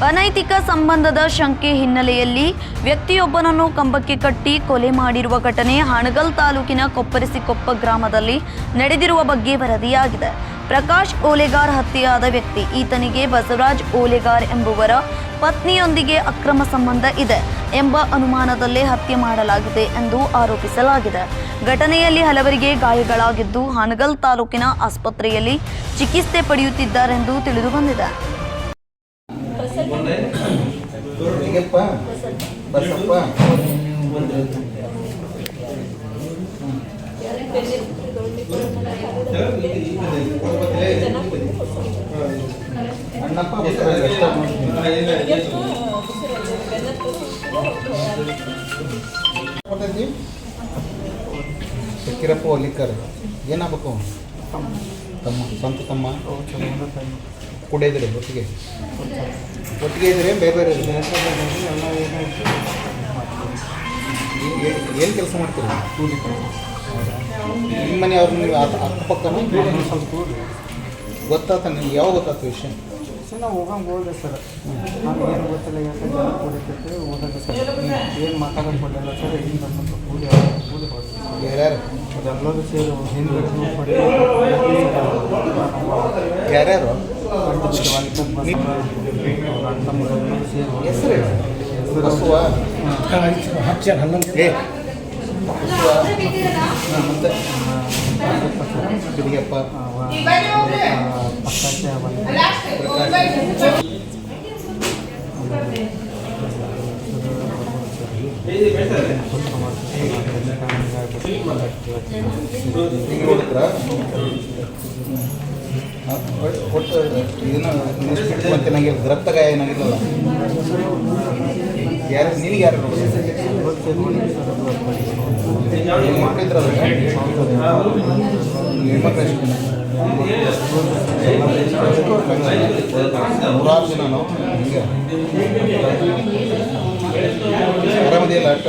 ಅನೈತಿಕ ಸಂಬಂಧದ ಶಂಕೆ ಹಿನ್ನೆಲೆಯಲ್ಲಿ ವ್ಯಕ್ತಿಯೊಬ್ಬನನ್ನು ಕಂಬಕ್ಕೆ ಕಟ್ಟಿ ಕೊಲೆ ಮಾಡಿರುವ ಘಟನೆ ಹಾನಗಲ್ ತಾಲೂಕಿನ ಕೊಪ್ಪರಿಸಿಕೊಪ್ಪ ಗ್ರಾಮದಲ್ಲಿ ನಡೆದಿರುವ ಬಗ್ಗೆ ವರದಿಯಾಗಿದೆ. ಪ್ರಕಾಶ್ ಓಲೆಗಾರ್ ಹತ್ಯೆಯಾದ ವ್ಯಕ್ತಿ ಈತನಿಗೆ ಬಸವರಾಜ್ ಓಲೆಗಾರ್ ಎಂಬುವರ ಪತ್ನಿಯೊಂದಿಗೆ ಅಕ್ರಮ ಸಂಬಂಧ ಇದೆ ಎಂಬ ಅನುಮಾನದಲ್ಲೇ ಹತ್ಯೆ ಮಾಡಲಾಗಿದೆ ಎಂದು ಆರೋಪಿಸಲಾಗಿದೆ. ಘಟನೆಯಲ್ಲಿ ಹಲವರಿಗೆ ಗಾಯಗಳಾಗಿದ್ದು ಹಾನಗಲ್ ತಾಲೂಕಿನ ಆಸ್ಪತ್ರೆಯಲ್ಲಿ ಚಿಕಿತ್ಸೆ ಪಡೆಯುತ್ತಿದ್ದಾರೆಂದು ತಿಳಿದುಬಂದಿದೆ. ಶಕೀರಪ್ಪ ಓಲಿಕರ್ ಏನಾಗಬೇಕು? ತಮ್ಮ ಸ್ವಂತ ತಮ್ಮ ಕುಡಿಯಿದ್ರಿ ಒಟ್ಟಿಗೆ ಇದ್ರಿ? ಬೇರೆ ಬೇರೆ ಏನು ಕೆಲಸ ಮಾಡ್ತೀರಿ? ನಿಮ್ಮ ಮನೆ ಅವ್ರು ನೀವು ಅಕ್ಕಪಕ್ಕನ ಸ್ವಲ್ಪ ಗೊತ್ತಾತ? ನಿಮ್ಗೆ ಯಾವಾಗ ಗೊತ್ತಾಯ್ತು ವಿಷಯ? ನಾವು ಹೋಗಂಗೆ ಹೋದೆ ಸರ್. ನಮ್ಗೆ ಏನು ಗೊತ್ತಿಲ್ಲ, ಯಾಕೆ ಜನ ಕೂಡಿರ್ತೈತೆ ಹೋದಾಗ ಸರ್ ಏನು ಮಾತಾಡೋದು ಕೊಡಲಿಲ್ಲ ಸರ್. ಹಿಂಗೆ ಸ್ವಲ್ಪ ಕೂಡಿ ಹೋಗ್ತೀವಿ ಯಾರ್ಯಾರು ಎಲ್ಲರೂ ಸೇರಿ ಹಿಂದೆ ಕೊಡಿ ಯಾರ್ಯಾರು ತಮ್ಮರೆಲ್ಲರೂ ಸೇರಿ ಹೆಸರು ಬಸವ ಏ ಮತ್ತೆ ಬಿಡಿಯಪ್ಪ ಒಟ್ಟು ಇದನ್ನು ಮತ್ತೆ ನನಗೆ ರಕ್ತ ಗಾಯ ಏನಾಗಿಲ್ಲಲ್ಲ? ಯಾರು ನಿನಗೆ ಯಾರು ಮಕ್ಕಳಿದ್ರಲ್ಲ? ಹೆಣ್ಮಕ್ಳು ನೂರಾರು ಜನ ನಾವು ಹಿಂಗೆ ಆರಾಮದಿಯಲ್ಲ ಅಟ್ಟ?